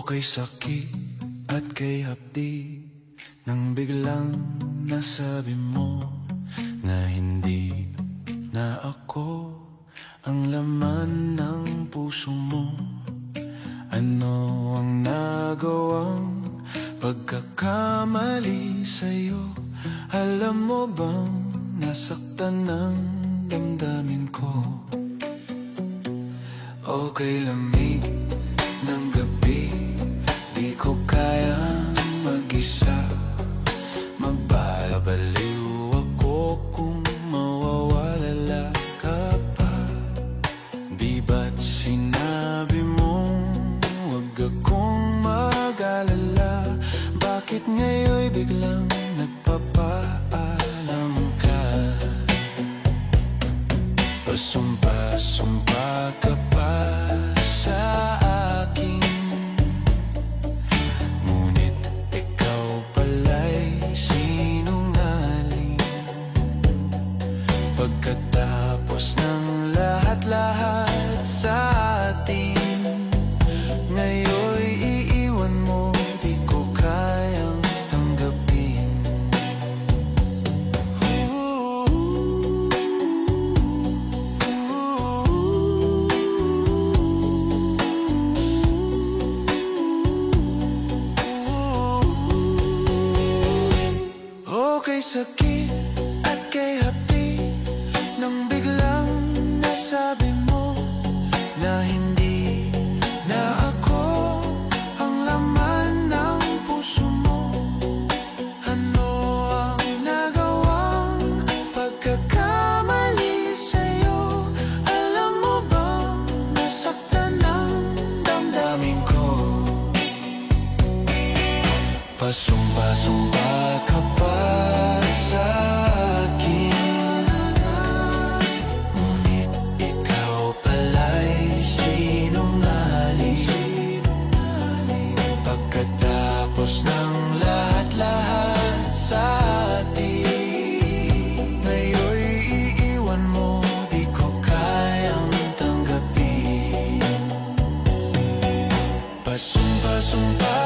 Kay sakit at kay hapdi nang biglang nasabi mo na hindi na ako ang laman ng puso mo. Ano ang nagawang pagkakamali sa'yo? Alam mo bang nasaktan ng damdamin ko? O kay lamig ng gabi, di ko kayang mag-isa. Mababaliw ako kung mawawala ka pa. Di ba't sinabi mong huwag akong mag-alala? Bakit ngayon'y biglang nagpapaalam ka? Pasumpa-sumpa ka pa sa akin, ngunit ikaw pala'y sinungaling. Pagkatapos ng lahat-lahat sa atin, ngayon'y iiwan mo, di ko kayang tanggapin. Kay sakit at kay hapdi nang biglang nasabi mo na hindi na ako ang laman ng puso mo. Ano ang nagawang pagkakamali sa'yo? Alam mo bang nasaktan ng damdamin ko? Pasumpa-sumpa ka pa sa akin, ngunit ikaw pala'y sinungaling. Pagkatapos ng lahat-lahat sa atin, ngayon'y iiwan mo, di ko kayang tanggapin. Pasumpa-sumpa